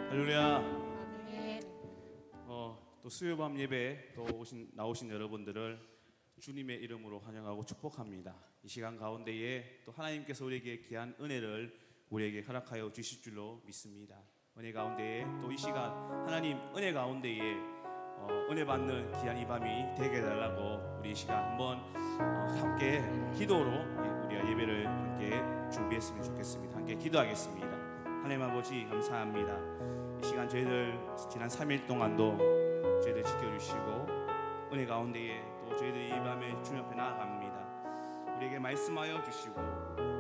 할렐루야. 또 수요밤 예배 또 나오신 여러분들을 주님의 이름으로 환영하고 축복합니다. 이 시간 가운데에 또 하나님께서 우리에게 귀한 은혜를 우리에게 허락하여 주실 줄로 믿습니다. 은혜 가운데에 또 이 시간 하나님 은혜 가운데에 은혜 받는 귀한 이 밤이 되게 해달라고 우리 이 시간 한번 함께 기도로 우리가 예배를 함께 준비했으면 좋겠습니다. 함께 기도하겠습니다. 하나님 아버지 감사합니다. 이 시간 저희들 지난 3일 동안도 저희들 지켜주시고 은혜 가운데에 또 저희들이 이 밤에 주님 앞에 나아갑니다. 우리에게 말씀하여 주시고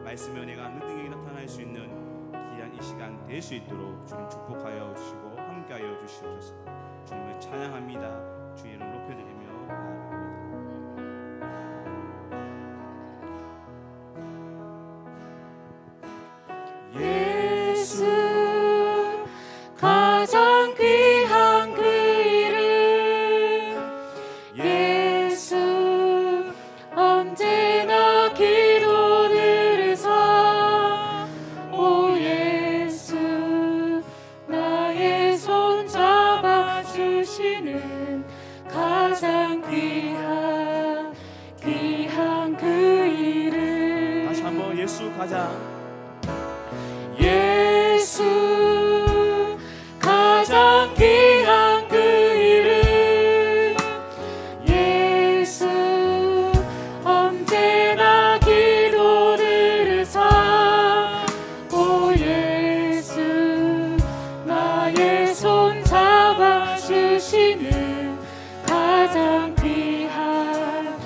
말씀의 은혜가 능력이 나타날 수 있는 귀한 이 시간 될 수 있도록 주님 축복하여 주시고 함께하여 주시옵소서. 주님을 찬양합니다. 주의 이름 높여드리며 나아갑니다. 예수 가장 귀한 그 이름 예수 언제나 기도 들으사 오 예수 나의 손 잡아주시는 가장 귀한 그 이름 다시 한번 예수 가장 예수 가장 귀한 그 이름 예수 언제나 기도 들으사 오 예수 나의 손 잡아주시는 가장 귀한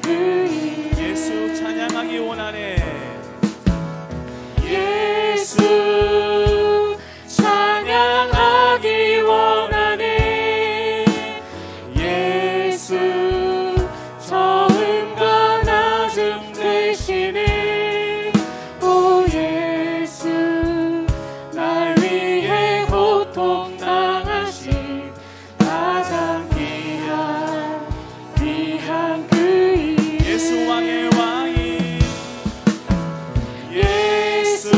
그 이름 예수 찬양하기 원하네. 예수 찬양하기 원하네 예수 처음과 나중 되시네 오 예수 날 위해 고통 당하신 가장 귀한 그 이름 예수 왕의 왕이 예수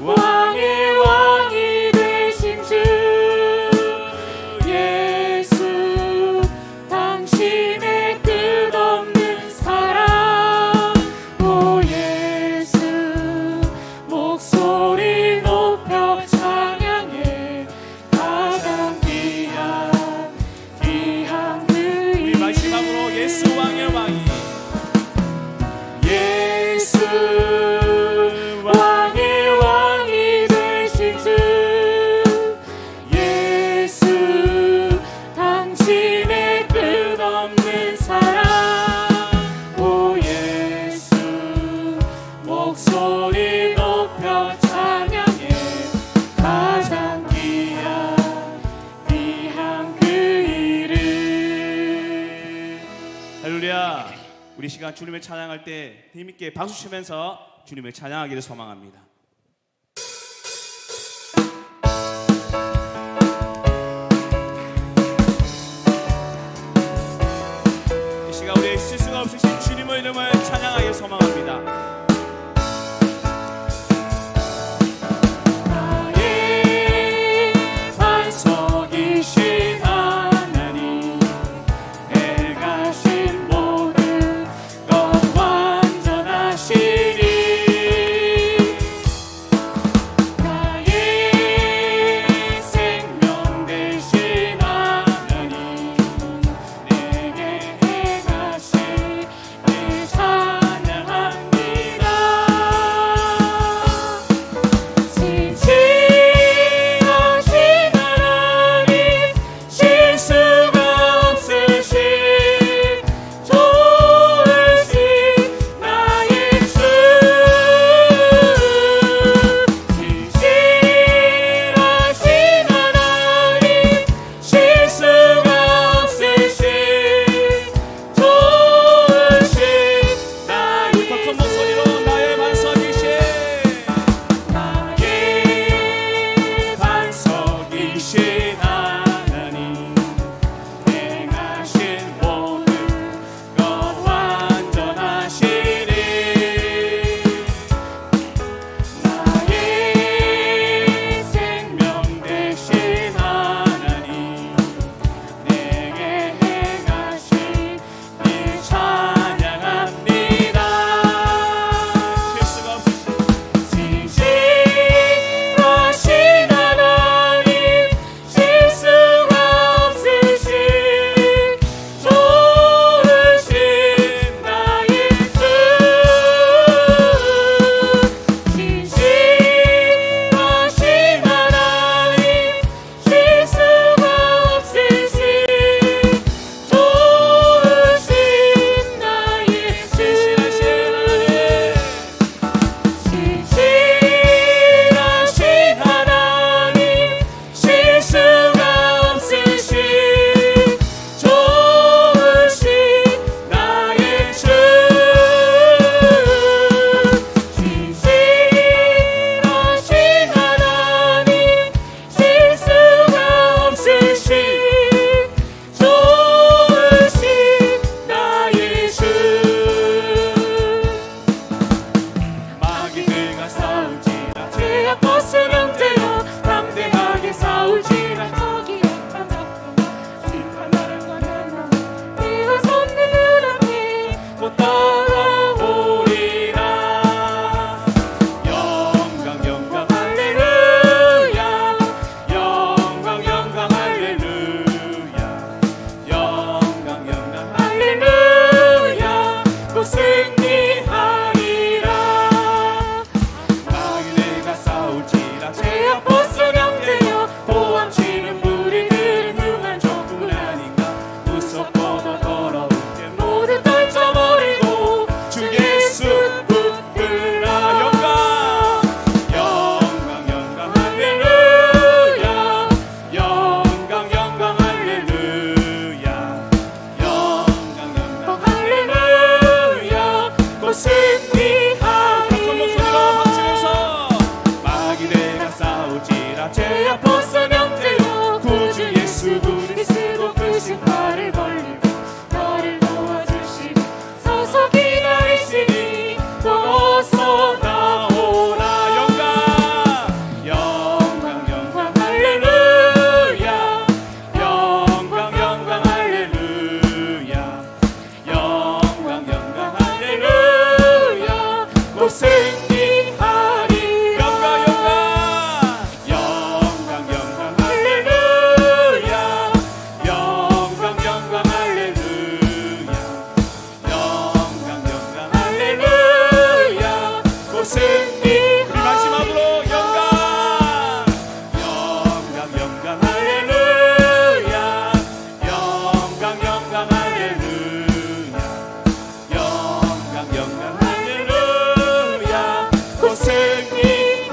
왕의 왕이 되신 주 예수 당신의 끝없는 사랑 오 예수 목소리 높여 찬양해 가장 귀한 그 우리 이름 마지막으로 예수 왕의 왕이 예수 왕의 왕이 되신 주 예수 당신의 끝없는 사랑 오 예수 목소리 높여 찬양해 가장 귀한 그 이름 할렐루야. 우리 시간 주님을 찬양할 때 힘있게 박수 치면서 주님을 찬양하기를 소망합니다. 이 시간 우리의 실수가 없으신 주님의 이름을 찬양하기를 소망합니다. 나의 반석이신 하나님 행하신 모든 것 완전하시니 승리하리라. 우리 마지막으로 영광 할렐루야. 영광 할렐루야. 영광 할렐루야. 곧 승리하리라.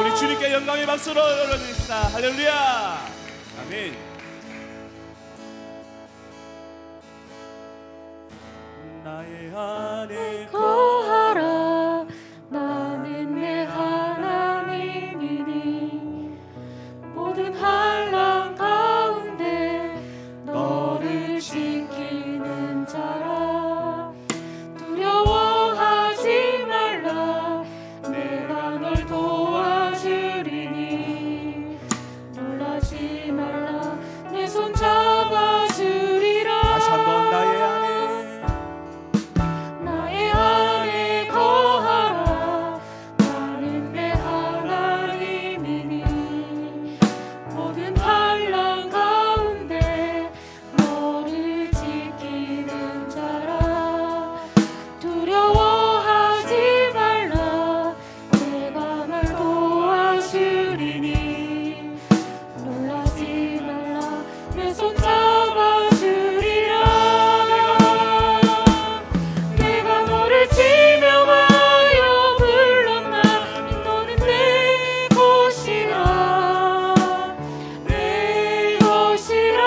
우리 주님께 영광의 박수로 올려드립시다. 할렐루야. 아멘. 나의 안에 거하라. 나는 내 하나님이니 모든 환난 가운데 너를 지키는 자라. 두려워하지 말라. 내가 널 도와주리니 놀라지 말라. 내 손 잡아주리라. 다시 한번 나의 안에 거하라. 나는 내 하나님이니 모든 환난 가운데 너를 지키는 자라. 두려워하지 말라. 내가 널 도와주리니 놀라지 말라. 내 손 잡아주리라. 내가 너를 지명하여 불렀나니 너는 내 것이라. 내 것이라.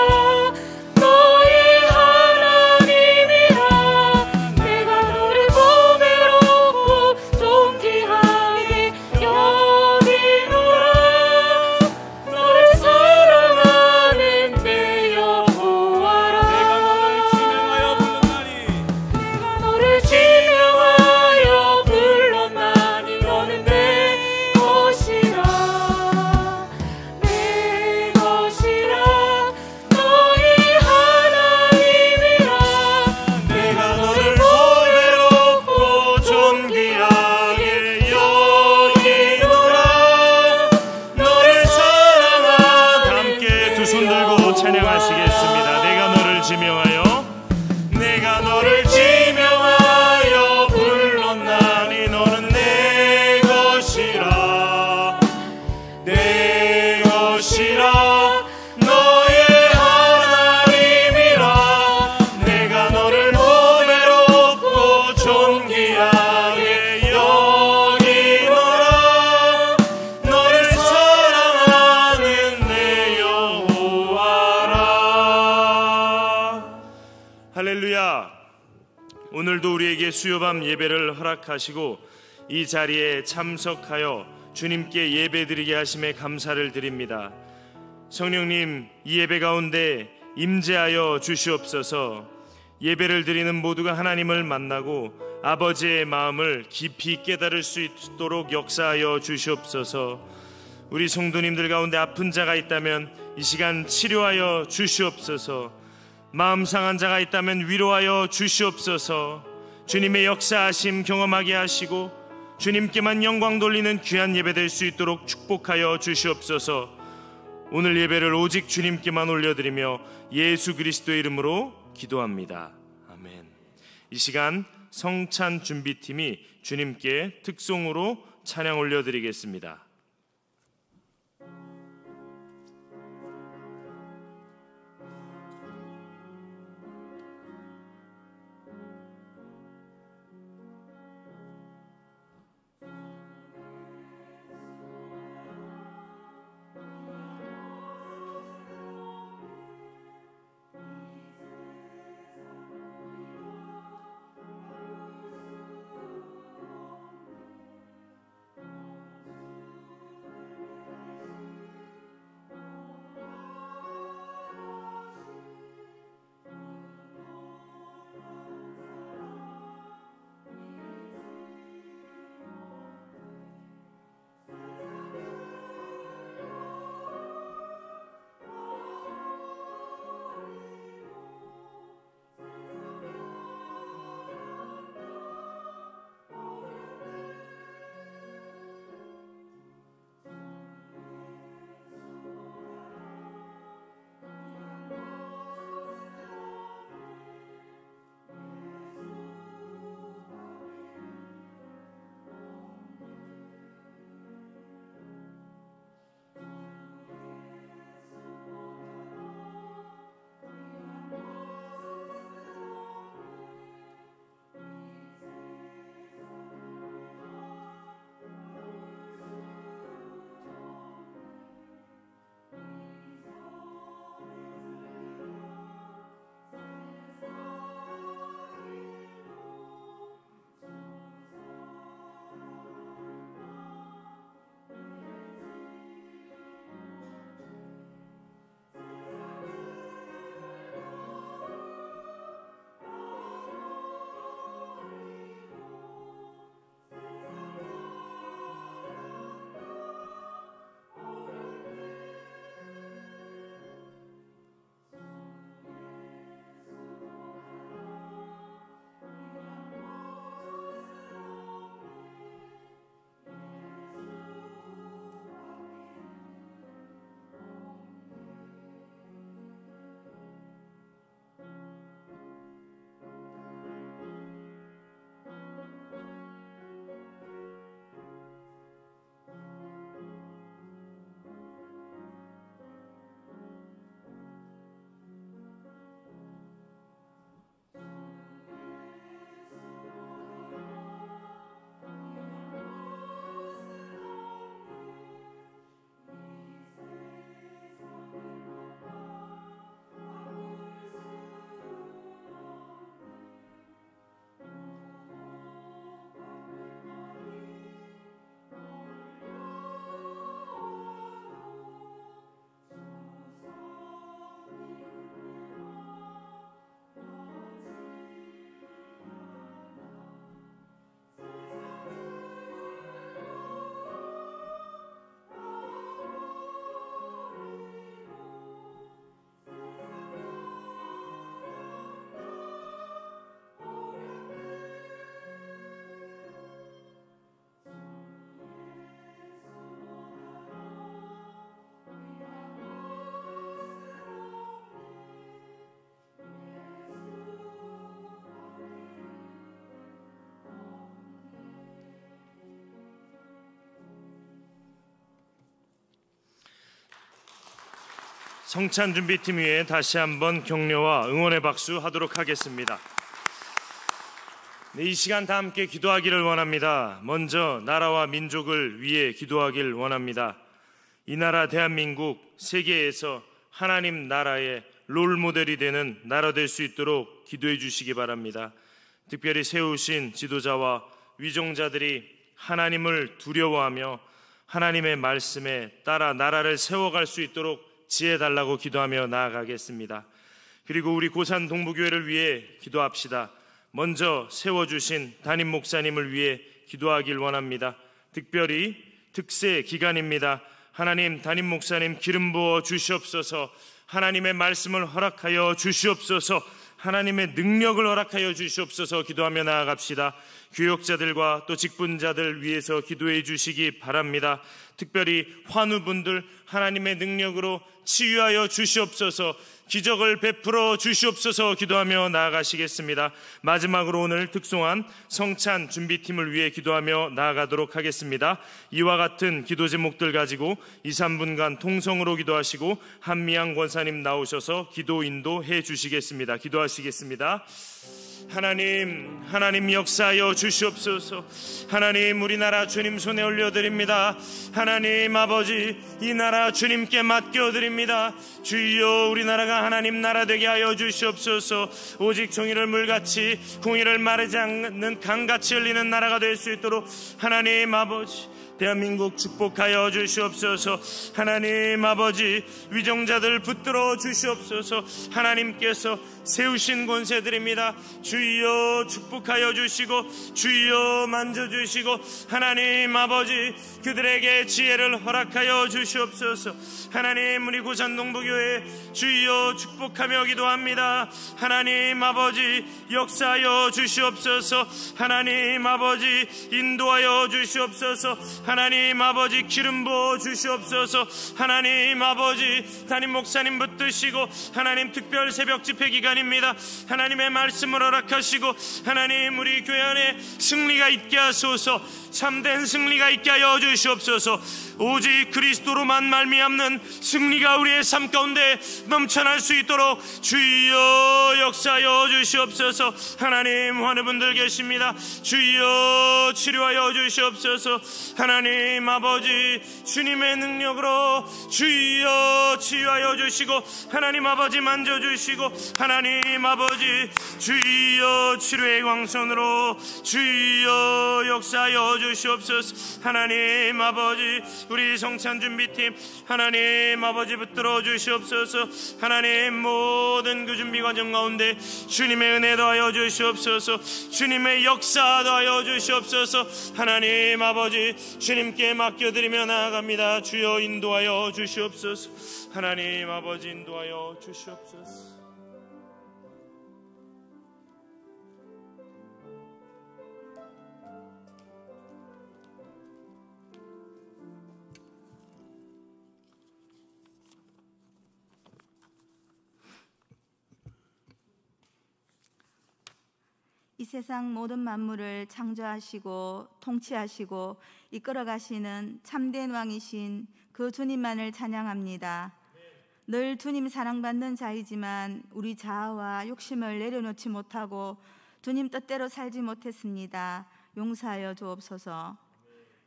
너의 하나님이라. 내가 너를 보배롭고 존귀하게 여기노라. 너를 사랑하는 내 여호와라. 너를 지명하여 불렀나니 너는 내 것이라. 내 것이라. 너의 하나님이라. 내가 너를 보배롭고 존귀하게 여기노라. 너를 사랑하는 함께 두 손 들고 찬양하시겠습니다. 내가 너를 지명하여 불렀나니 너는 내 것이라. 내 것이라. 너의 하나님이라. 내가 너를 보배롭고 존귀하게 여기노라. 너를 사랑하는 내 여호와라. 할렐루야. 오늘도 우리에게 수요밤 예배를 허락하시고 이 자리에 참석하여 주님께 예배드리게 하심에 감사를 드립니다. 성령님, 이 예배 가운데 임재하여 주시옵소서. 예배를 드리는 모두가 하나님을 만나고 아버지의 마음을 깊이 깨달을 수 있도록 역사하여 주시옵소서. 우리 성도님들 가운데 아픈 자가 있다면 이 시간 치료하여 주시옵소서. 마음 상한 자가 있다면 위로하여 주시옵소서. 주님의 역사하심 경험하게 하시고 주님께만 영광 돌리는 귀한 예배 될 수 있도록 축복하여 주시옵소서. 오늘 예배를 오직 주님께만 올려드리며 예수 그리스도의 이름으로 기도합니다. 아멘. 이 시간 성찬 준비팀이 주님께 특송으로 찬양 올려드리겠습니다. 성찬 준비팀 위해 다시 한번 격려와 응원의 박수 하도록 하겠습니다. 네, 이 시간 다 함께 기도하기를 원합니다. 먼저 나라와 민족을 위해 기도하길 원합니다. 이 나라 대한민국 세계에서 하나님 나라의 롤모델이 되는 나라 될 수 있도록 기도해 주시기 바랍니다. 특별히 세우신 지도자와 위종자들이 하나님을 두려워하며 하나님의 말씀에 따라 나라를 세워갈 수 있도록 지혜 달라고 기도하며 나아가겠습니다. 그리고 우리 고산 동부교회를 위해 기도합시다. 먼저 세워주신 담임 목사님을 위해 기도하길 원합니다. 특별히 특세 기간입니다. 하나님 담임 목사님 기름 부어 주시옵소서. 하나님의 말씀을 허락하여 주시옵소서. 하나님의 능력을 허락하여 주시옵소서. 기도하며 나아갑시다. 교역자들과 또 직분자들 위해서 기도해 주시기 바랍니다. 특별히 환우분들 하나님의 능력으로 치유하여 주시옵소서. 기적을 베풀어 주시옵소서. 기도하며 나아가시겠습니다. 마지막으로 오늘 특송한 성찬 준비팀을 위해 기도하며 나아가도록 하겠습니다. 이와 같은 기도 제목들 가지고 2, 3분간 통성으로 기도하시고 한미양 권사님 나오셔서 기도 인도해 주시겠습니다. 기도하시겠습니다. 하나님 역사하여 주시옵소서. 하나님, 우리나라 주님 손에 올려드립니다. 하나님 아버지, 이 나라 주님께 맡겨드립니다. 주여, 우리나라가 하나님 나라 되게 하여 주시옵소서. 오직 정의를 물같이 공의를 마르지 않는 강같이 흘리는 나라가 될 수 있도록 하나님 아버지, 대한민국 축복하여 주시옵소서. 하나님 아버지, 위정자들 붙들어 주시옵소서. 하나님께서 세우신 권세들입니다. 주여 축복하여 주시고 주여 만져주시고 하나님 아버지, 그들에게 지혜를 허락하여 주시옵소서. 하나님, 우리 고산 동부교회 주여 축복하며 기도합니다. 하나님 아버지, 역사하여 주시옵소서. 하나님 아버지, 인도하여 주시옵소서. 하나님 아버지, 기름 부어 주시옵소서. 하나님 아버지, 담임 목사님 붙드시고 하나님 특별 새벽 집회 기간입니다. 하나님의 말씀을 허락하시고 하나님, 우리 교회 안에 승리가 있게 하소서. 참된 승리가 있게 하여 주시옵소서. 오직 그리스도로만 말미암는 승리가 우리의 삶 가운데 넘쳐날 수 있도록 주여 역사하여 주시옵소서. 하나님, 환우분들 계십니다. 주여 치료하여 주시옵소서. 하나님 아버지, 주님의 능력으로 주여 치유하여 주시고 하나님 아버지 만져주시고 하나님 아버지, 주여 치료의 광선으로 주여 역사하여 주시옵소서. 하나님 아버지, 우리 성찬 준비팀 하나님 아버지 붙들어 주시옵소서. 하나님, 모든 그 준비 과정 가운데 주님의 은혜 더하여 주시옵소서. 주님의 역사 더하여 주시옵소서. 하나님 아버지, 주님께 맡겨드리며 나아갑니다. 주여 인도하여 주시옵소서. 하나님 아버지, 인도하여 주시옵소서. 이 세상 모든 만물을 창조하시고 통치하시고 이끌어 가시는 참된 왕이신 그 주님만을 찬양합니다. 늘 주님 사랑받는 자이지만 우리 자아와 욕심을 내려놓지 못하고 주님 뜻대로 살지 못했습니다. 용서하여 주옵소서.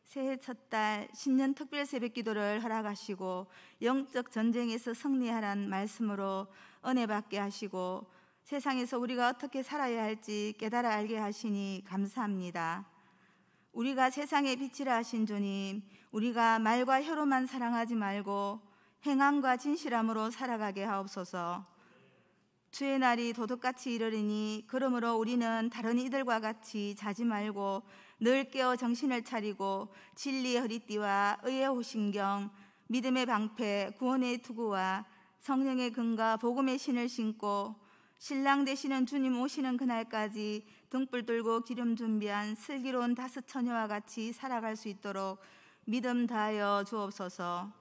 새해 첫 달 신년 특별 새벽 기도를 허락하시고 영적 전쟁에서 승리하란 말씀으로 은혜 받게 하시고 세상에서 우리가 어떻게 살아야 할지 깨달아 알게 하시니 감사합니다. 우리가 세상의 빛이라 하신 주님, 우리가 말과 혀로만 사랑하지 말고 행함과 진실함으로 살아가게 하옵소서. 주의 날이 도둑같이 이르리니 그러므로 우리는 다른 이들과 같이 자지 말고 늘 깨어 정신을 차리고 진리의 허리띠와 의의 호신경, 믿음의 방패, 구원의 투구와 성령의 근과 복음의 신을 신고 신랑 되시는 주님 오시는 그날까지 등불 들고 기름 준비한 슬기로운 다섯 처녀와 같이 살아갈 수 있도록 믿음 다하여 주옵소서.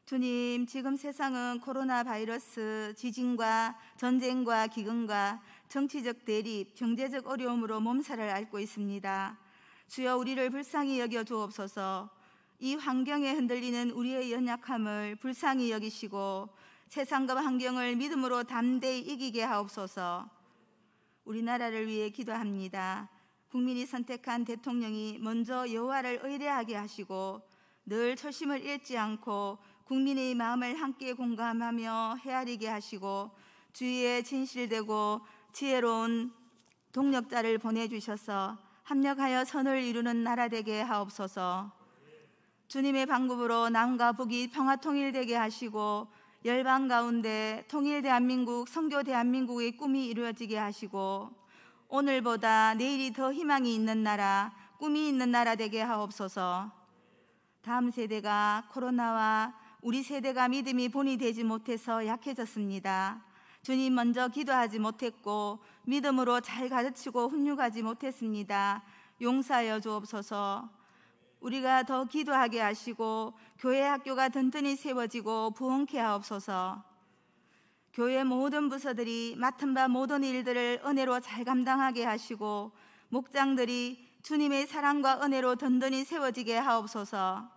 주님, 지금 세상은 코로나 바이러스, 지진과 전쟁과 기근과 정치적 대립, 경제적 어려움으로 몸살을 앓고 있습니다. 주여, 우리를 불쌍히 여겨 주옵소서. 이 환경에 흔들리는 우리의 연약함을 불쌍히 여기시고 세상과 환경을 믿음으로 담대히 이기게 하옵소서. 우리나라를 위해 기도합니다. 국민이 선택한 대통령이 먼저 여호와를 의뢰하게 하시고 늘 초심을 잃지 않고 국민의 마음을 함께 공감하며 헤아리게 하시고 주위에 진실되고 지혜로운 동력자를 보내주셔서 합력하여 선을 이루는 나라 되게 하옵소서. 주님의 방법으로 남과 북이 평화 통일되게 하시고 열방 가운데 통일 대한민국, 선교 대한민국의 꿈이 이루어지게 하시고 오늘보다 내일이 더 희망이 있는 나라, 꿈이 있는 나라 되게 하옵소서. 다음 세대가 코로나와 우리 세대가 믿음이 본이 되지 못해서 약해졌습니다. 주님 먼저 기도하지 못했고 믿음으로 잘 가르치고 훈육하지 못했습니다. 용서하여 주옵소서. 우리가 더 기도하게 하시고 교회 학교가 든든히 세워지고 부흥케 하옵소서. 교회 모든 부서들이 맡은 바 모든 일들을 은혜로 잘 감당하게 하시고 목장들이 주님의 사랑과 은혜로 든든히 세워지게 하옵소서.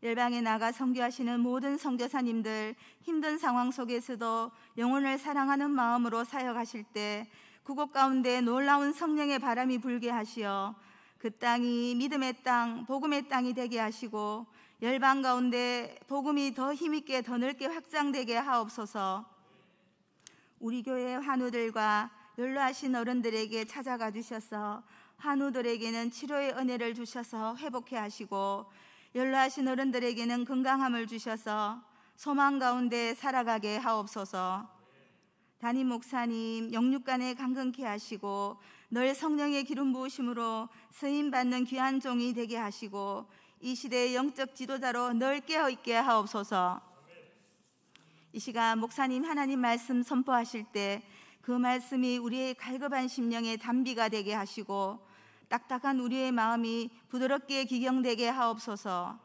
열방에 나가 선교하시는 모든 선교사님들 힘든 상황 속에서도 영혼을 사랑하는 마음으로 사역하실 때 그곳 가운데 놀라운 성령의 바람이 불게 하시어 그 땅이 믿음의 땅, 복음의 땅이 되게 하시고 열방 가운데 복음이 더 힘있게 더 넓게 확장되게 하옵소서. 우리 교회 환우들과 연로하신 어른들에게 찾아가 주셔서 환우들에게는 치료의 은혜를 주셔서 회복해 하시고 연로하신 어른들에게는 건강함을 주셔서 소망 가운데 살아가게 하옵소서. 담임 목사님 영육간에 강건케 하시고 늘 성령의 기름 부으심으로 쓰임 받는 귀한 종이 되게 하시고 이 시대의 영적 지도자로 늘 깨어 있게 하옵소서. 이 시간 목사님 하나님 말씀 선포하실 때 그 말씀이 우리의 갈급한 심령의 단비가 되게 하시고 딱딱한 우리의 마음이 부드럽게 기경되게 하옵소서.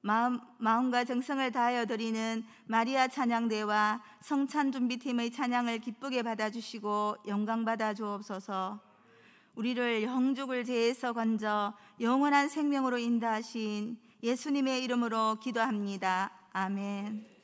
마음과 정성을 다하여 드리는 마리아 찬양대와 성찬 준비팀의 찬양을 기쁘게 받아주시고 영광 받아 주옵소서. 우리를 영죽을 죄에서 건져 영원한 생명으로 인도하신 예수님의 이름으로 기도합니다. 아멘.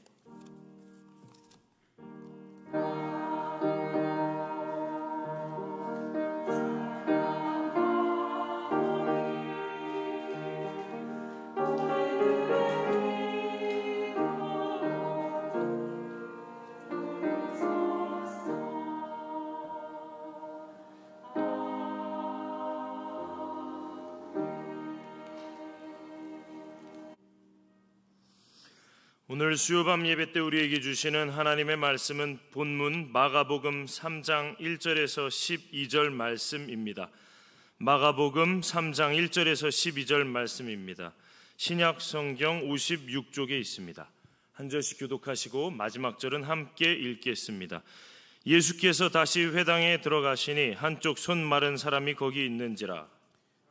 오늘 수요밤 예배 때 우리에게 주시는 하나님의 말씀은 본문 마가복음 3장 1절에서 12절 말씀입니다. 마가복음 3장 1절에서 12절 말씀입니다. 신약 성경 56쪽에 있습니다. 한 절씩 교독하시고 마지막 절은 함께 읽겠습니다. 예수께서 다시 회당에 들어가시니 한쪽 손 마른 사람이 거기 있는지라.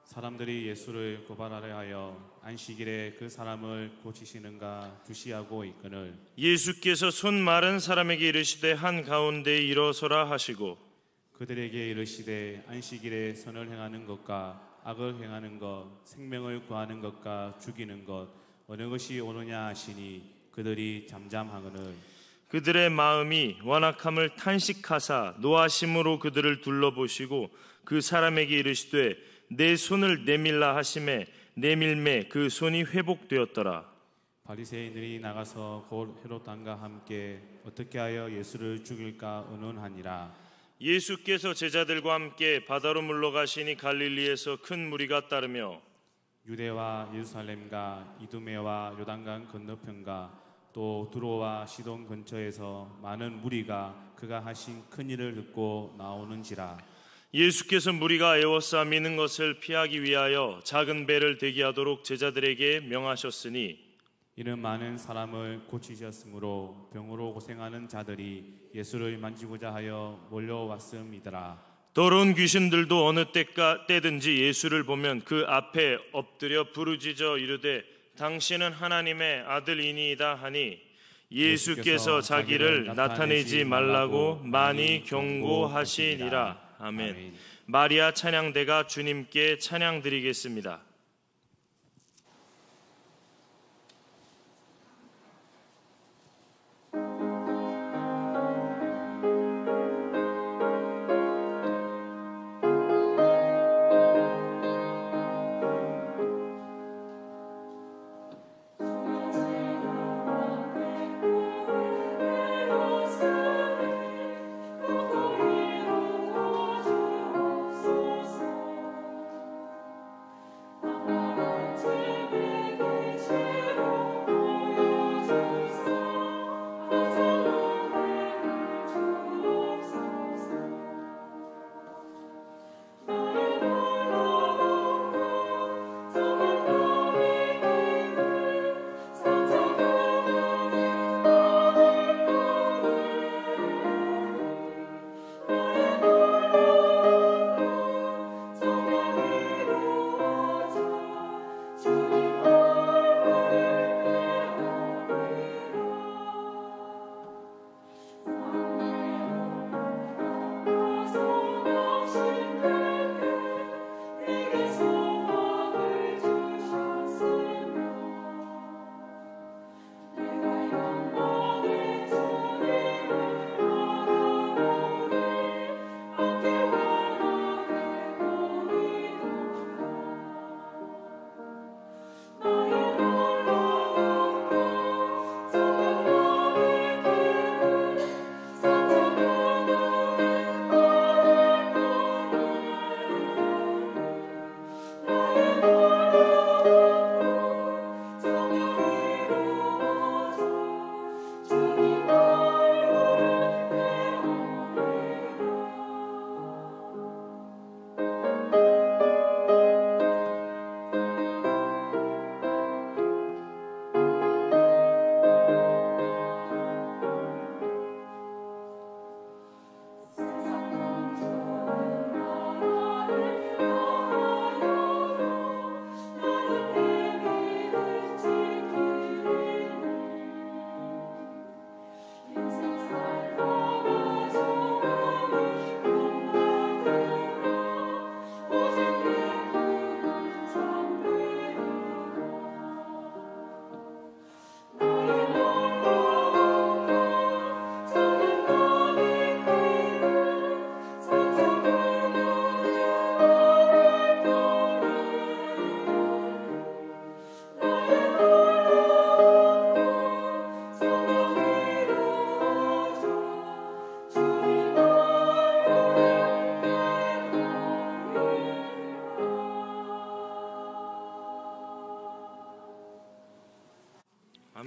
사람들이 예수를 고발하려 하여 안식일에 그 사람을 고치시는가 주시하고 있거늘 예수께서 손 마른 사람에게 이르시되 한가운데 일어서라 하시고 그들에게 이르시되 안식일에 선을 행하는 것과 악을 행하는 것 생명을 구하는 것과 죽이는 것 어느 것이 옳으냐 하시니 그들이 잠잠하거늘 그들의 마음이 완악함을 탄식하사 노하심으로 그들을 둘러보시고 그 사람에게 이르시되 내 손을 내밀라 하심에 내밀매 그 손이 회복되었더라. 바리새인들이 나가서 곧 헤롯 왕과 함께 어떻게 하여 예수를 죽일까 의논하니라. 예수께서 제자들과 함께 바다로 물러가시니 갈릴리에서 큰 무리가 따르며 유대와 예루살렘과 이두메와 요단강 건너편과 또 두로와 시돈 근처에서 많은 무리가 그가 하신 큰 일을 듣고 나오는지라. 예수께서 무리가 애워싸 미는 것을 피하기 위하여 작은 배를 대기하도록 제자들에게 명하셨으니 이는 많은 사람을 고치셨으므로 병으로 고생하는 자들이 예수를 만지고자 하여 몰려왔음이더라. 더러운 귀신들도 어느 때든지 예수를 보면 그 앞에 엎드려 부르짖어 이르되 당신은 하나님의 아들이니이다 하니 예수께서 자기를 나타내지 말라고 많이 경고하시니라. 아멘. 마리아 찬양대가 주님께 찬양 드리겠습니다.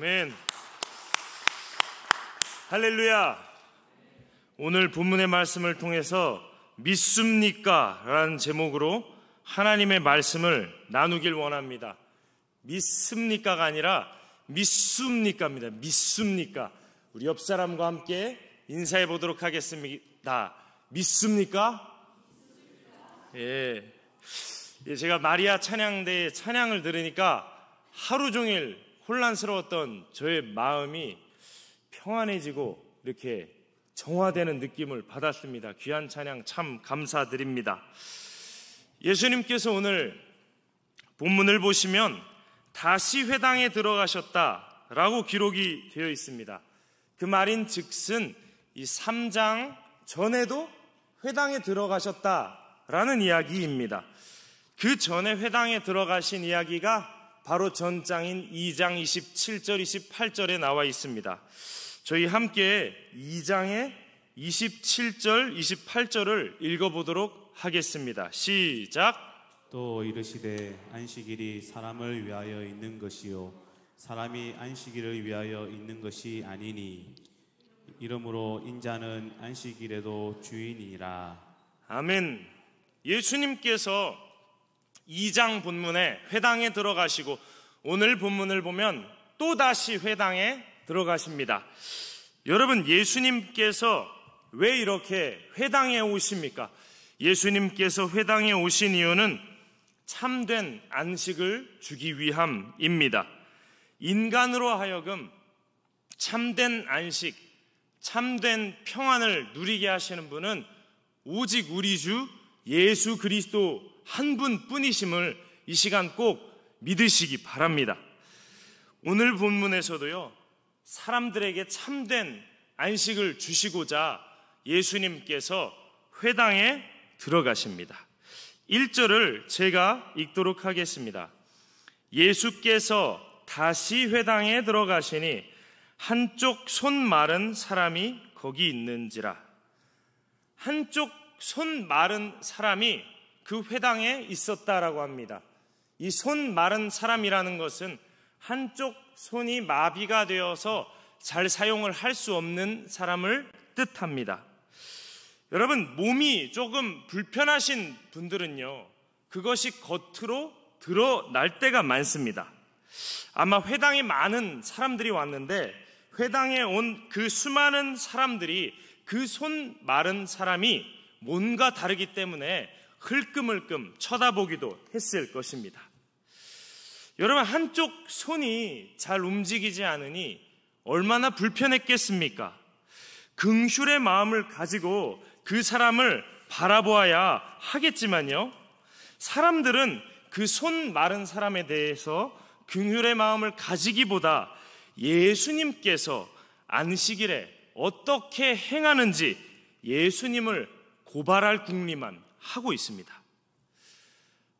아멘. 할렐루야. 오늘 본문의 말씀을 통해서 믿습니까? 라는 제목으로 하나님의 말씀을 나누길 원합니다. 믿습니까가 아니라 믿습니까입니다. 믿습니까? 우리 옆 사람과 함께 인사해 보도록 하겠습니다. 믿습니까? 예. 제가 마리아 찬양대의 찬양을 들으니까 하루 종일 혼란스러웠던 저의 마음이 평안해지고 이렇게 정화되는 느낌을 받았습니다. 귀한 찬양 참 감사드립니다. 예수님께서 오늘 본문을 보시면 다시 회당에 들어가셨다라고 기록이 되어 있습니다. 그 말인 즉슨 이 3장 전에도 회당에 들어가셨다라는 이야기입니다. 그 전에 회당에 들어가신 이야기가 바로 전장인 2장 27절 28절에 나와 있습니다. 저희 함께 2장의 27절 28절을 읽어보도록 하겠습니다. 시작. 또 이르시되 안식일이 사람을 위하여 있는 것이요 사람이 안식일을 위하여 있는 것이 아니니 이러므로 인자는 안식일에도 주인이라. 아멘. 예수님께서 2장 본문에 회당에 들어가시고 오늘 본문을 보면 또다시 회당에 들어가십니다. 여러분, 예수님께서 왜 이렇게 회당에 오십니까? 예수님께서 회당에 오신 이유는 참된 안식을 주기 위함입니다. 인간으로 하여금 참된 안식, 참된 평안을 누리게 하시는 분은 오직 우리 주 예수 그리스도 한 분뿐이심을 이 시간 꼭 믿으시기 바랍니다. 오늘 본문에서도요, 사람들에게 참된 안식을 주시고자 예수님께서 회당에 들어가십니다. 1절을 제가 읽도록 하겠습니다. 예수께서 다시 회당에 들어가시니 한쪽 손 마른 사람이 거기 있는지라. 한쪽 손 마른 사람이 그 회당에 있었다라고 합니다. 이 손 마른 사람이라는 것은 한쪽 손이 마비가 되어서 잘 사용을 할 수 없는 사람을 뜻합니다. 여러분, 몸이 조금 불편하신 분들은요, 그것이 겉으로 드러날 때가 많습니다. 아마 회당에 많은 사람들이 왔는데 회당에 온 그 수많은 사람들이 그 손 마른 사람이 뭔가 다르기 때문에 흘끔흘끔 쳐다보기도 했을 것입니다. 여러분, 한쪽 손이 잘 움직이지 않으니 얼마나 불편했겠습니까? 긍휼의 마음을 가지고 그 사람을 바라보아야 하겠지만요, 사람들은 그 손 마른 사람에 대해서 긍휼의 마음을 가지기보다 예수님께서 안식일에 어떻게 행하는지 예수님을 고발할 궁리만 하고 있습니다.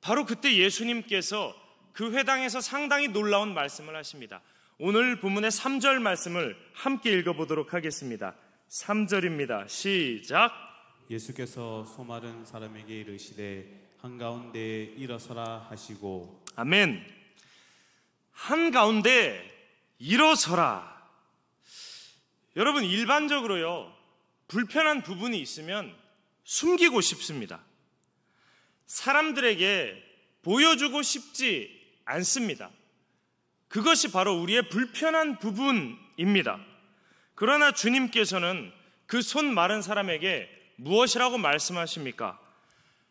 바로 그때 예수님께서 그 회당에서 상당히 놀라운 말씀을 하십니다. 오늘 본문의 3절 말씀을 함께 읽어보도록 하겠습니다. 3절입니다. 시작. 예수께서 소마른 사람에게 이르시되 한가운데 일어서라 하시고. 아멘. 한가운데 일어서라. 여러분, 일반적으로요, 불편한 부분이 있으면 숨기고 싶습니다. 사람들에게 보여주고 싶지 않습니다. 그것이 바로 우리의 불편한 부분입니다. 그러나 주님께서는 그 손 마른 사람에게 무엇이라고 말씀하십니까?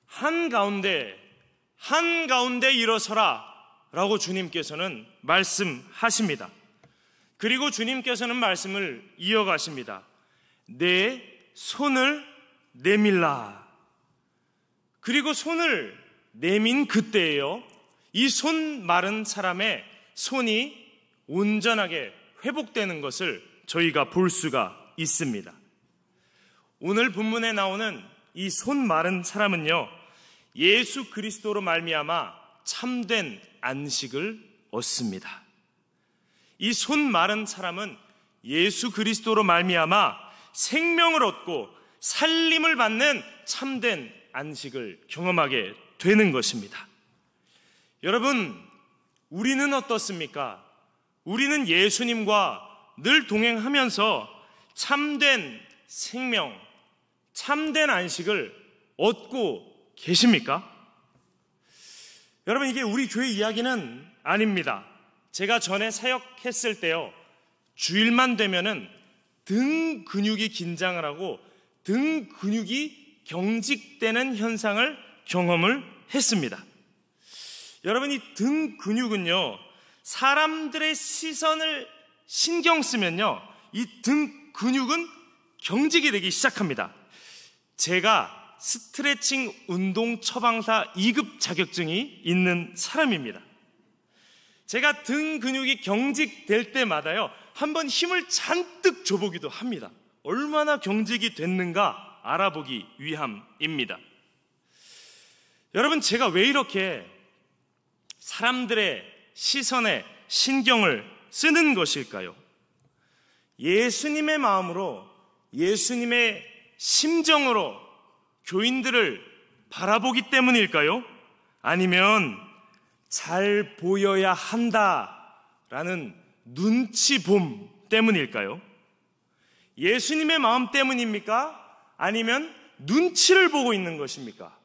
한가운데 일어서라 라고 주님께서는 말씀하십니다. 그리고 주님께서는 말씀을 이어가십니다. 내 손을 내밀라. 그리고 손을 내민 그때예요, 이 손 마른 사람의 손이 온전하게 회복되는 것을 저희가 볼 수가 있습니다. 오늘 본문에 나오는 이 손 마른 사람은요, 예수 그리스도로 말미암아 참된 안식을 얻습니다. 이 손 마른 사람은 예수 그리스도로 말미암아 생명을 얻고 살림을 받는 참된 안식을 경험하게 되는 것입니다. 여러분, 우리는 어떻습니까? 우리는 예수님과 늘 동행하면서 참된 생명, 참된 안식을 얻고 계십니까? 여러분, 이게 우리 교회 이야기는 아닙니다. 제가 전에 사역했을 때요, 주일만 되면은 등 근육이 긴장을 하고 등 근육이 경직되는 현상을 경험을 했습니다. 여러분, 이 등 근육은요, 사람들의 시선을 신경 쓰면요, 이 등 근육은 경직이 되기 시작합니다. 제가 스트레칭 운동 처방사 2급 자격증이 있는 사람입니다. 제가 등 근육이 경직될 때마다요, 한번 힘을 잔뜩 줘보기도 합니다. 얼마나 경직이 됐는가 알아보기 위함입니다. 여러분, 제가 왜 이렇게 사람들의 시선에 신경을 쓰는 것일까요? 예수님의 마음으로, 예수님의 심정으로 교인들을 바라보기 때문일까요? 아니면 잘 보여야 한다라는 눈치봄 때문일까요? 예수님의 마음 때문입니까? 아니면 눈치를 보고 있는 것입니까?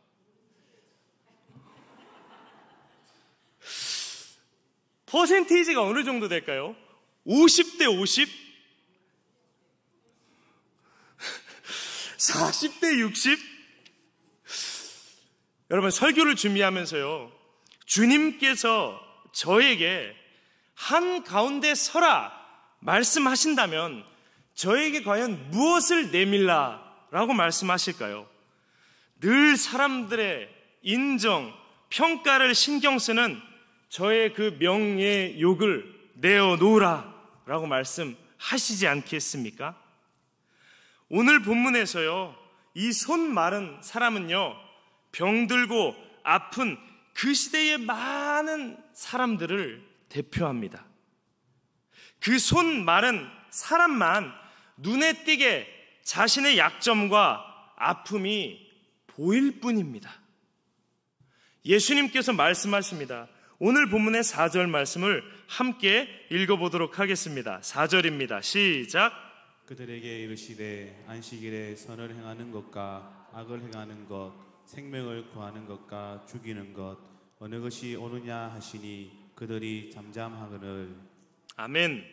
퍼센테이지가 어느 정도 될까요? 50대 50? 40대 60? 여러분, 설교를 준비하면서요, 주님께서 저에게 한가운데 서라 말씀하신다면 저에게 과연 무엇을 내밀라라고 말씀하실까요? 늘 사람들의 인정, 평가를 신경 쓰는 저의 그 명예욕을 내어놓으라라고 말씀하시지 않겠습니까? 오늘 본문에서요, 이 손 마른 사람은요, 병들고 아픈 그 시대의 많은 사람들을 대표합니다. 그 손 마른 사람만 눈에 띄게 자신의 약점과 아픔이 보일 뿐입니다. 예수님께서 말씀하십니다. 오늘 본문의 4절 말씀을 함께 읽어보도록 하겠습니다. 4절입니다. 시작. 그들에게 이르시되 안식일에 선을 행하는 것과 악을 행하는 것, 생명을 구하는 것과 죽이는 것, 어느 것이 옳으냐 하시니 그들이 잠잠하거늘. 아멘.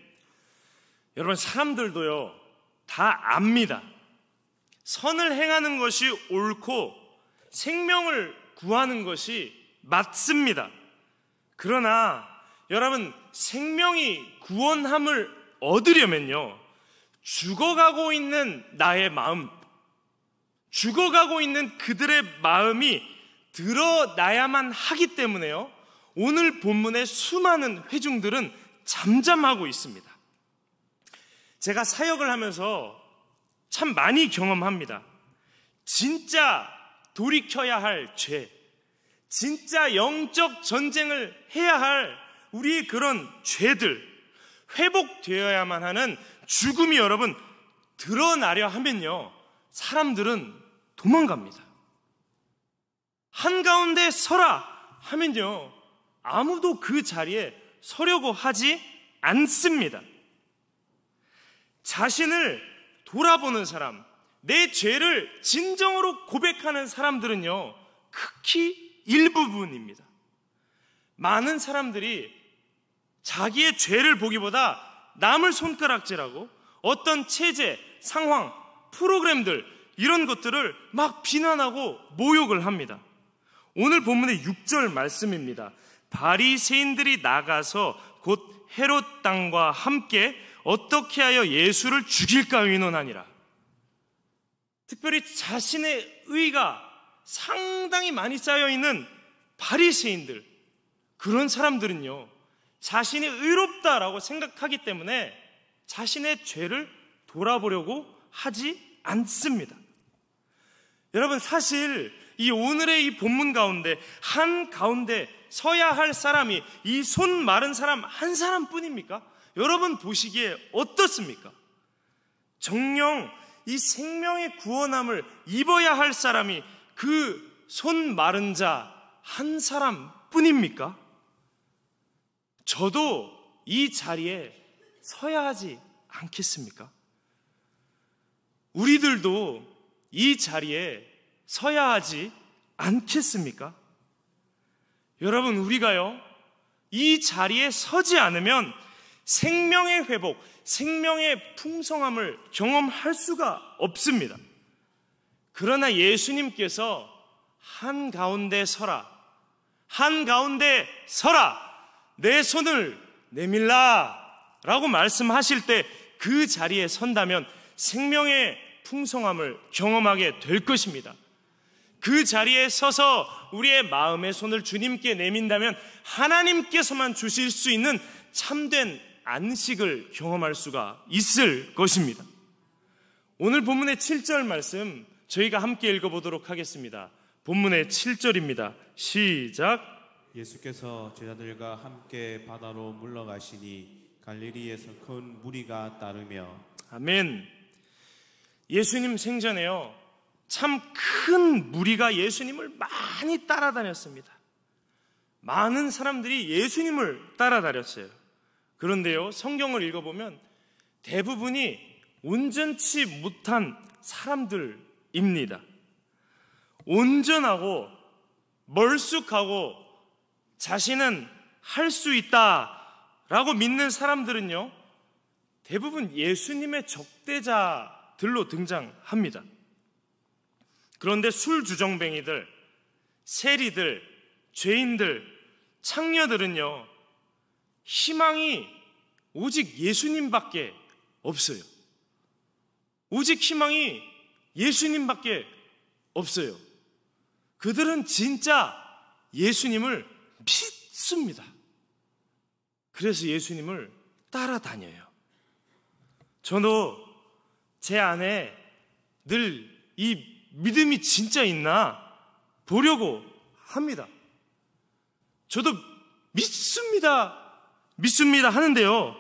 여러분, 사람들도요, 다 압니다. 선을 행하는 것이 옳고 생명을 구하는 것이 맞습니다. 그러나 여러분, 생명이 구원함을 얻으려면요, 죽어가고 있는 나의 마음, 죽어가고 있는 그들의 마음이 드러나야만 하기 때문에요, 오늘 본문의 수많은 회중들은 잠잠하고 있습니다. 제가 사역을 하면서 참 많이 경험합니다. 진짜 돌이켜야 할 죄, 진짜 영적 전쟁을 해야 할 우리의 그런 죄들, 회복되어야만 하는 죽음이 여러분 드러나려 하면요, 사람들은 도망갑니다. 한가운데 서라 하면요, 아무도 그 자리에 서려고 하지 않습니다. 자신을 돌아보는 사람, 내 죄를 진정으로 고백하는 사람들은요, 극히 일부분입니다. 많은 사람들이 자기의 죄를 보기보다 남을 손가락질하고 어떤 체제, 상황, 프로그램들, 이런 것들을 막 비난하고 모욕을 합니다. 오늘 본문의 6절 말씀입니다. 바리새인들이 나가서 곧 헤롯 땅과 함께 어떻게 하여 예수를 죽일까 의논하니라. 특별히 자신의 의가 상당히 많이 쌓여있는 바리새인들, 그런 사람들은요, 자신이 의롭다라고 생각하기 때문에 자신의 죄를 돌아보려고 하지 않습니다. 여러분, 사실 이 오늘의 이 본문 가운데 한가운데 서야 할 사람이 이 손 마른 사람 한 사람뿐입니까? 여러분 보시기에 어떻습니까? 정녕 이 생명의 구원함을 입어야 할 사람이 그 손 마른 자 한 사람뿐입니까? 저도 이 자리에 서야 하지 않겠습니까? 우리들도 이 자리에 서야 하지 않겠습니까? 여러분, 우리가요, 이 자리에 서지 않으면 생명의 회복, 생명의 풍성함을 경험할 수가 없습니다. 그러나 예수님께서 한가운데 서라, 한가운데 서라, 내 손을 내밀라 라고 말씀하실 때 그 자리에 선다면 생명의 풍성함을 경험하게 될 것입니다. 그 자리에 서서 우리의 마음의 손을 주님께 내민다면 하나님께서만 주실 수 있는 참된 안식을 경험할 수가 있을 것입니다. 오늘 본문의 7절 말씀 저희가 함께 읽어보도록 하겠습니다. 본문의 7절입니다. 시작. 예수께서 제자들과 함께 바다로 물러가시니 갈릴리에서 큰 무리가 따르며. 아멘. 예수님 생전에요, 참 큰 무리가 예수님을 많이 따라다녔습니다. 많은 사람들이 예수님을 따라다녔어요. 그런데요, 성경을 읽어보면 대부분이 온전치 못한 사람들입니다. 온전하고 멀쑥하고 자신은 할 수 있다라고 믿는 사람들은요, 대부분 예수님의 적대자들로 등장합니다. 그런데 술주정뱅이들, 세리들, 죄인들, 창녀들은요, 희망이 오직 예수님밖에 없어요. 오직 희망이 예수님밖에 없어요. 그들은 진짜 예수님을 믿습니다. 그래서 예수님을 따라다녀요. 저도 제 안에 늘 이 믿음이 진짜 있나 보려고 합니다. 저도 믿습니다 하는데요,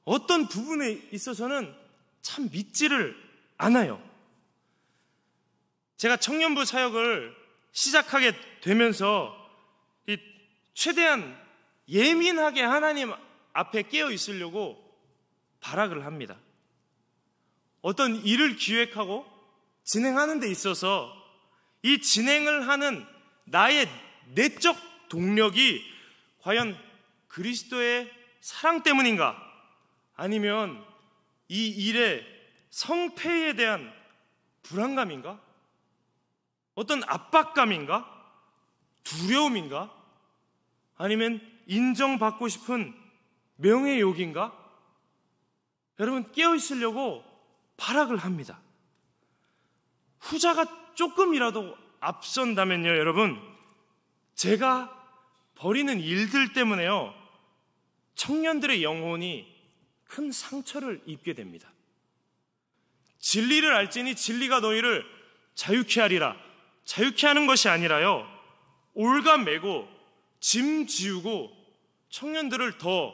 어떤 부분에 있어서는 참 믿지를 않아요. 제가 청년부 사역을 시작하게 되면서 최대한 예민하게 하나님 앞에 깨어 있으려고 발악을 합니다. 어떤 일을 기획하고 진행하는 데 있어서 이 진행을 하는 나의 내적 동력이 과연 그리스도의 사랑 때문인가, 아니면 이 일의 성패에 대한 불안감인가, 어떤 압박감인가, 두려움인가, 아니면 인정받고 싶은 명예욕인가? 여러분, 깨어있으려고 발악을 합니다. 후자가 조금이라도 앞선다면요, 여러분, 제가 벌이는 일들 때문에요, 청년들의 영혼이 큰 상처를 입게 됩니다. 진리를 알지니 진리가 너희를 자유케 하리라. 자유케 하는 것이 아니라요, 올가매고 짐 지우고 청년들을 더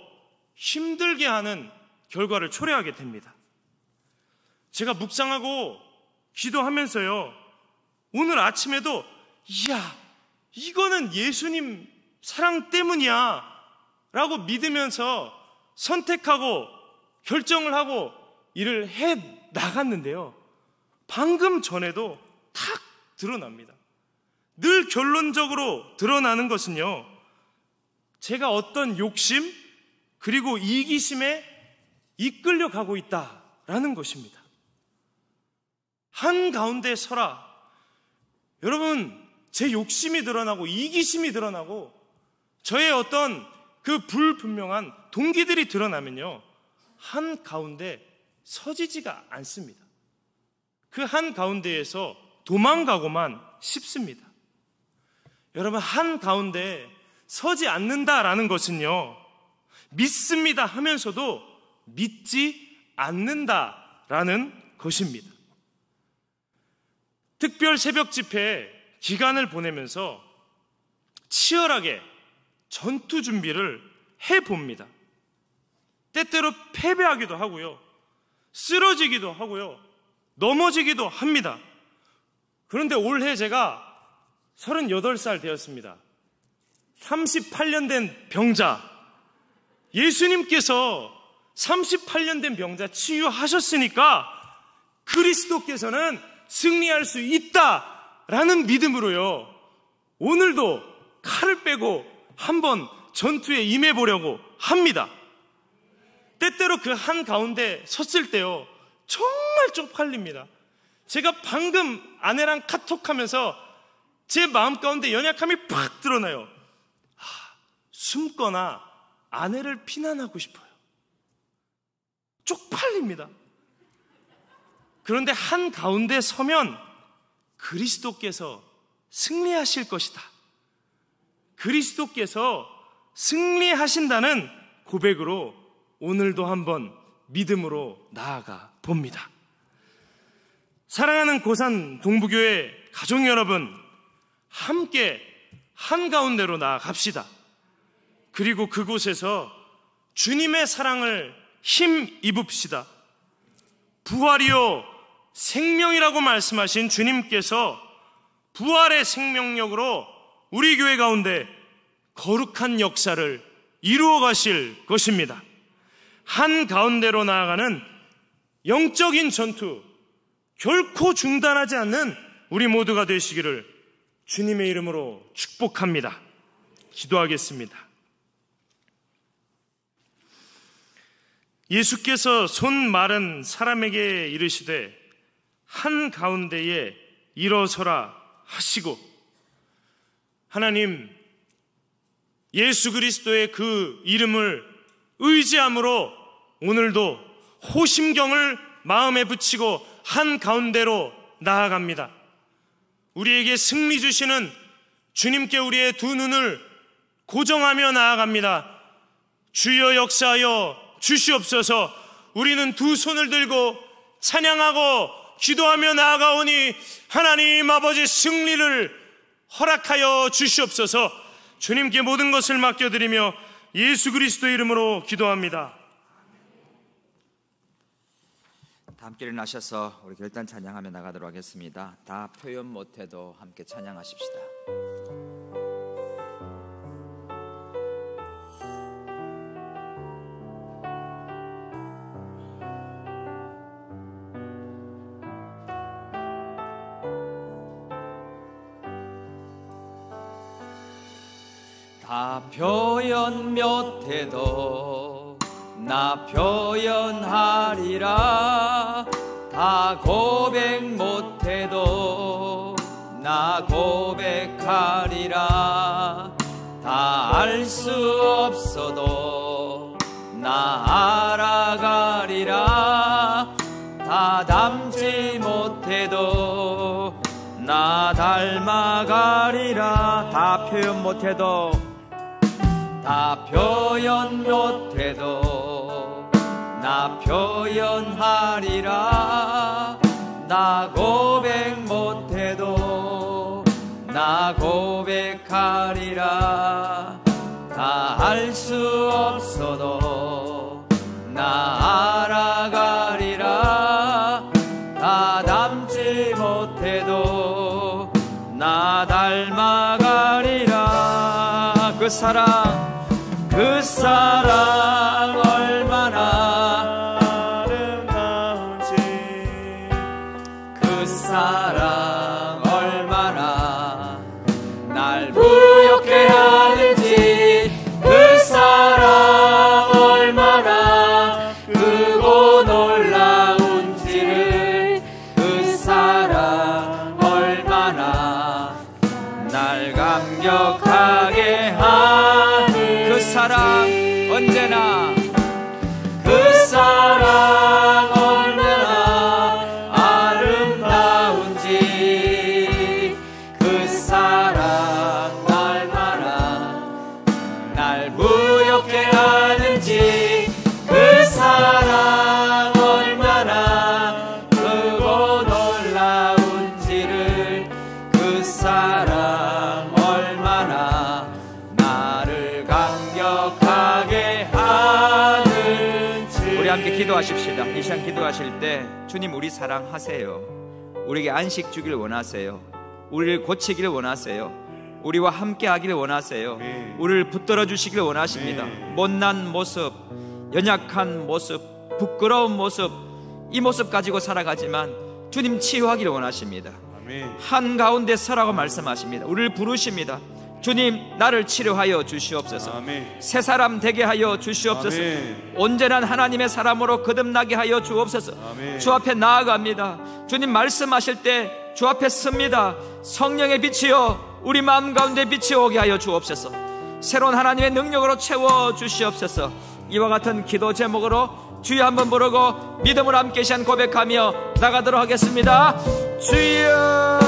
힘들게 하는 결과를 초래하게 됩니다. 제가 묵상하고 기도하면서요, 오늘 아침에도 이야, 이거는 예수님 사랑 때문이야 라고 믿으면서 선택하고 결정을 하고 일을 해 나갔는데요, 방금 전에도 탁 드러납니다. 늘 결론적으로 드러나는 것은요, 제가 어떤 욕심 그리고 이기심에 이끌려 가고 있다라는 것입니다. 한가운데 서라. 여러분, 제 욕심이 드러나고 이기심이 드러나고 저의 어떤 그 불분명한 동기들이 드러나면요, 한가운데 서지지가 않습니다. 그 한가운데에서 도망가고만 싶습니다. 여러분, 한가운데 서지 않는다라는 것은요, 믿습니다 하면서도 믿지 않는다라는 것입니다. 특별 새벽 집회 기간을 보내면서 치열하게 전투 준비를 해봅니다. 때때로 패배하기도 하고요, 쓰러지기도 하고요, 넘어지기도 합니다. 그런데 올해 제가 38살 되었습니다. 38년 된 병자, 예수님께서 38년 된 병자 치유하셨으니까 그리스도께서는 승리할 수 있다라는 믿음으로요, 오늘도 칼을 빼고 한번 전투에 임해보려고 합니다. 때때로 그 한가운데 섰을 때요, 정말 쪽팔립니다. 제가 방금 아내랑 카톡하면서 제 마음 가운데 연약함이 팍 드러나요. 숨거나 아내를 비난하고 싶어요. 쪽팔립니다. 그런데 한가운데 서면 그리스도께서 승리하실 것이다, 그리스도께서 승리하신다는 고백으로 오늘도 한번 믿음으로 나아가 봅니다. 사랑하는 고산 동부교회 가족 여러분, 함께 한가운데로 나아갑시다. 그리고 그곳에서 주님의 사랑을 힘입읍시다. 부활이요 생명이라고 말씀하신 주님께서 부활의 생명력으로 우리 교회 가운데 거룩한 역사를 이루어 가실 것입니다. 한가운데로 나아가는 영적인 전투 결코 중단하지 않는 우리 모두가 되시기를 주님의 이름으로 축복합니다. 기도하겠습니다. 예수께서 손 마른 사람에게 이르시되 한가운데에 일어서라 하시고, 하나님, 예수 그리스도의 그 이름을 의지함으로 오늘도 호심경을 마음에 붙이고 한가운데로 나아갑니다. 우리에게 승리 주시는 주님께 우리의 두 눈을 고정하며 나아갑니다. 주여 역사하여 주시옵소서. 우리는 두 손을 들고 찬양하고 기도하며 나아가오니 하나님 아버지 승리를 허락하여 주시옵소서. 주님께 모든 것을 맡겨드리며 예수 그리스도 이름으로 기도합니다. 다 함께 일어나셔서 우리 결단 찬양하며 나가도록 하겠습니다. 다 표현 못해도 함께 찬양하십시다. 다 표현 못해도 나 표현하리라. 다 고백 못해도 나 고백하리라. 다 알 수 없어도 나 알아가리라. 다 담지 못해도 나 닮아가리라. 다 표현 못해도 다 표현 못해도 나 표현하리라. 나 고백 못해도 나 고백하리라. 다 알 수 없어도 나 알아가리라. 다 담지 못해도 나 닮아가리라. 그 사랑 얼마나 아름다운지, 그 사랑 얼마나 날 부욕해 하는지, 그 사랑 얼마나 크고 놀라운지를, 그 사랑 얼마나 날 감격하게 하는 그 사랑 언제나, 그 사랑 얼마나 아름다운지, 그 사랑 얼마나 날 부욕해 하는지, 그 사랑 얼마나 크고 놀라운지를, 그 사랑 얼마나 나를 감격하게 하는지. 우리 함께 기도하십시다. 이 시간 기도하실 때 주님 우리 사랑하세요. 우리에게 안식 주길 원하세요. 우리를 고치기를 원하세요. 우리와 함께 하기를 원하세요. 아멘. 우리를 붙들어 주시기를 원하십니다. 아멘. 못난 모습, 연약한 모습, 부끄러운 모습, 이 모습 가지고 살아가지만 주님 치유하기를 원하십니다. 아멘. 한가운데 서라고 말씀하십니다. 우리를 부르십니다. 주님, 나를 치료하여 주시옵소서. 아멘. 새 사람 되게 하여 주시옵소서. 아멘. 온전한 하나님의 사람으로 거듭나게 하여 주옵소서. 아멘. 주 앞에 나아갑니다. 주님 말씀하실 때 주 앞에 섭니다. 성령의 빛이여 우리 마음 가운데 빛이 오게 하여 주옵소서. 새로운 하나님의 능력으로 채워 주시옵소서. 이와 같은 기도 제목으로 주여 한번 부르고 믿음으로 함께 시한 고백하며 나가도록 하겠습니다. 주여.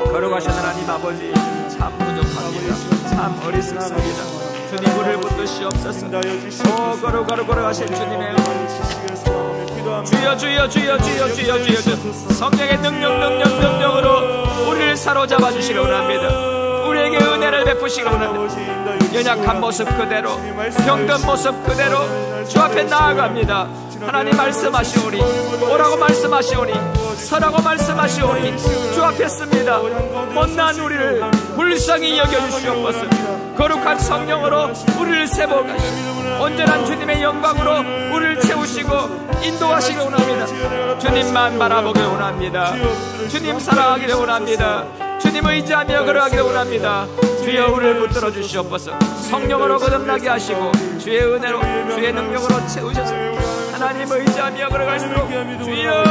걸어가신 하나님 아버지, 참 부족합니다. 참 어리석습니다. 주님 우리를 붙드시옵소서. 걸어가신 주님의 주여 주여 주여 주여 주여 주여 성령의 능력으로 우리를 사로잡아 주시기 원합니다. 우리에게 은혜를 베푸시기 원합니다. 연약한 모습 그대로, 병든 모습 그대로 주 앞에 나아갑니다. 하나님 말씀하시오니, 오라고 말씀하시오니, 서라고 말씀하시오니 주 앞에 씁니다. 못난 우리를 불쌍히 여겨주시옵소서. 거룩한 성령으로 우리를 세워가시고 온전한 주님의 영광으로 우리를 채우시고 인도하시기 원합니다. 주님만 바라보기 원합니다. 주님 사랑하기를 원합니다. 주님 의지하며 걸어가기를 원합니다. 주여 우리를 붙들어 주시옵소서. 성령으로 거듭나게 하시고 주의 은혜로 주의 능력으로 채우셔서 하나님 의지하며 걸어갈수록 주여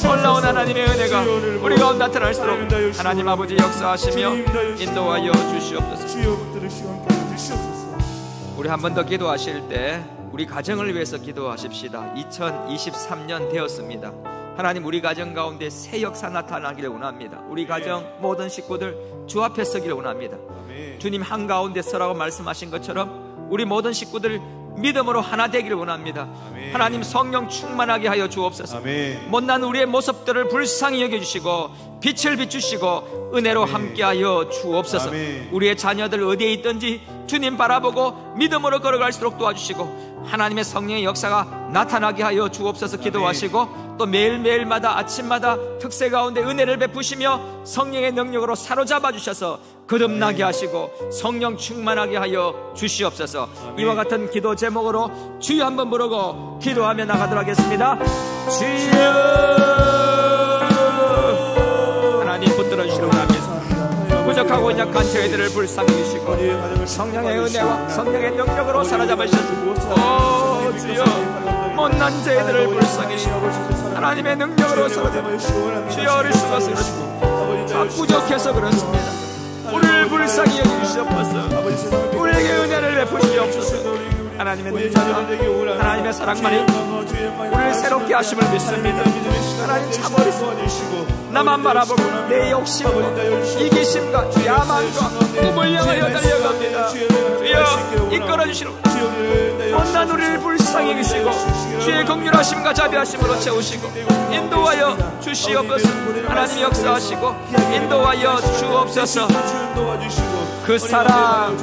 올라온 하나님의 은혜가 우리 가운데 나타날수록 하나님 아버지 역사하시며 인도하여 주시옵소서. 우리 한 번 더 기도하실 때 우리 가정을 위해서 기도하십시다. 2023년 되었습니다. 하나님 우리 가정 가운데 새 역사 나타나기를 원합니다. 우리 가정 모든 식구들 주 앞에 서기를 원합니다. 주님 한가운데 서라고 말씀하신 것처럼 우리 모든 식구들 믿음으로 하나 되기를 원합니다. 하나님 성령 충만하게 하여 주옵소서. 못난 우리의 모습들을 불쌍히 여겨주시고 빛을 비추시고 은혜로 함께하여 주옵소서. 우리의 자녀들 어디에 있든지 주님 바라보고 믿음으로 걸어갈수록 도와주시고 하나님의 성령의 역사가 나타나게 하여 주옵소서. 기도하시고 또 매일매일마다 아침마다 특세 가운데 은혜를 베푸시며 성령의 능력으로 사로잡아 주셔서 거듭나게 하시고 성령 충만하게 하여 주시옵소서. 이와 같은 기도 제목으로 주여 한번 부르고 기도하며 나가도록 하겠습니다. 주여 하나님 붙들어 주시기를 원합니다. 부족하고 약한 저희들을 불쌍히 여기시고 성령의 은혜와 성령의 능력으로 사로잡아 주셔서 주여 못난 저희들을 불쌍히 여기시고 하나님의 능력으로 사로잡아 주시고 주여 어리석어서 그렇습니다. 부족해서 그렇습니다. 우리를 불쌍히 여기시옵소서. 우리에게 은혜를 베푸시옵소서. 하나님의 능력과 하나님의 사랑만이 우리를 새롭게 하심을 믿습니다. 하나님 참 어리석어 나만 바라보고 내 욕심과 이기심과 야망과 꿈을 향하여 달려갑니다. 주여 이끌어주시고 못난 우리를 불쌍히 여기시고 주의 긍휼하심과 자비하심으로 채우시고 인도하여 주시옵소서. 하나님 역사하시고 인도하여 주옵소서. 그 사랑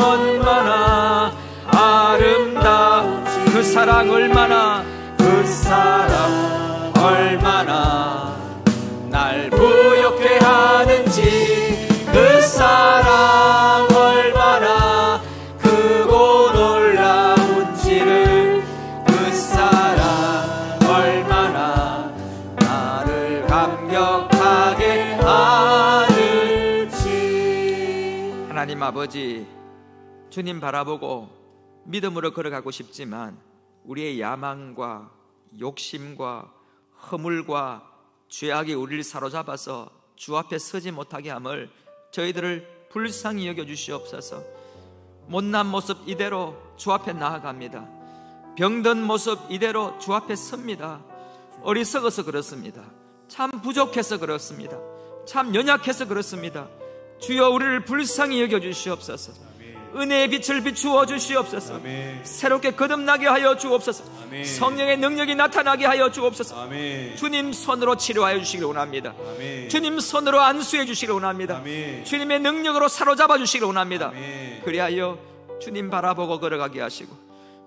얼마나 아름다워 그 사랑 얼마나 날 부욕해 하는지 그 사랑 얼마나 크고 놀라운지를 그 사랑 얼마나 나를 감격하게 하는지. 하나님 아버지 주님 바라보고 믿음으로 걸어가고 싶지만 우리의 야망과 욕심과 허물과 죄악이 우리를 사로잡아서 주 앞에 서지 못하게 함을 저희들을 불쌍히 여겨주시옵소서. 못난 모습 이대로 주 앞에 나아갑니다. 병든 모습 이대로 주 앞에 섭니다. 어리석어서 그렇습니다. 참 부족해서 그렇습니다. 참 연약해서 그렇습니다. 주여 우리를 불쌍히 여겨주시옵소서. 은혜의 빛을 비추어 주시옵소서. 아멘. 새롭게 거듭나게 하여 주옵소서. 아멘. 성령의 능력이 나타나게 하여 주옵소서. 아멘. 주님 손으로 치료하여 주시기를 원합니다. 아멘. 주님 손으로 안수해 주시기를 원합니다. 아멘. 주님의 능력으로 사로잡아 주시기를 원합니다. 아멘. 그리하여 주님 바라보고 걸어가게 하시고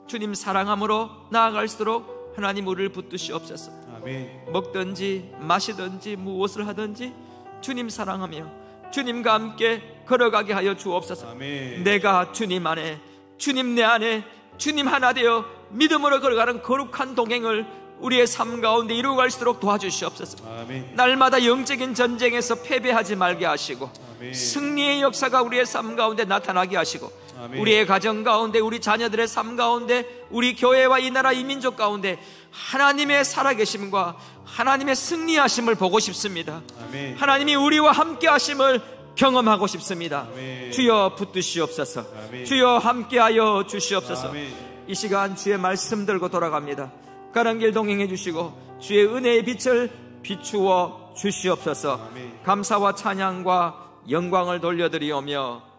주님 사랑함으로 나아갈수록 하나님 우리를 붙드시옵소서. 아멘. 먹든지 마시든지 무엇을 하든지 주님 사랑하며 주님과 함께 걸어가게 하여 주옵소서. 아멘. 내가 주님 안에, 주님 내 안에, 주님 하나 되어 믿음으로 걸어가는 거룩한 동행을 우리의 삶 가운데 이루어갈수록 도와주시옵소서. 아멘. 날마다 영적인 전쟁에서 패배하지 말게 하시고 아멘. 승리의 역사가 우리의 삶 가운데 나타나게 하시고 아멘. 우리의 가정 가운데, 우리 자녀들의 삶 가운데, 우리 교회와 이 나라 이 민족 가운데 하나님의 살아계심과 하나님의 승리하심을 보고 싶습니다. 아멘. 하나님이 우리와 함께 하심을 경험하고 싶습니다. 아멘. 주여 붙드시옵소서. 아멘. 주여 함께하여 주시옵소서. 아멘. 이 시간 주의 말씀 들고 돌아갑니다. 가는 길 동행해 주시고 주의 은혜의 빛을 비추어 주시옵소서. 아멘. 감사와 찬양과 영광을 돌려드리오며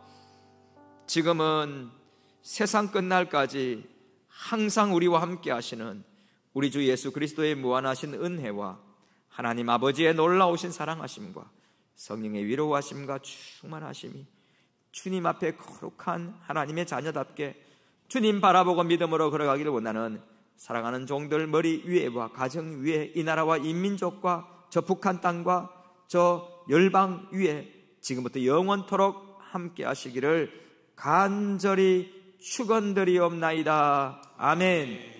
지금은 세상 끝날까지 항상 우리와 함께 하시는 우리 주 예수 그리스도의 무한하신 은혜와 하나님 아버지의 놀라우신 사랑하심과 성령의 위로하심과 충만하심이 주님 앞에 거룩한 하나님의 자녀답게 주님 바라보고 믿음으로 걸어가기를 원하는 사랑하는 종들 머리 위에와 가정 위에, 이 나라와 이 민족과 저 북한 땅과 저 열방 위에 지금부터 영원토록 함께 하시기를 간절히 축원드리옵나이다. 아멘.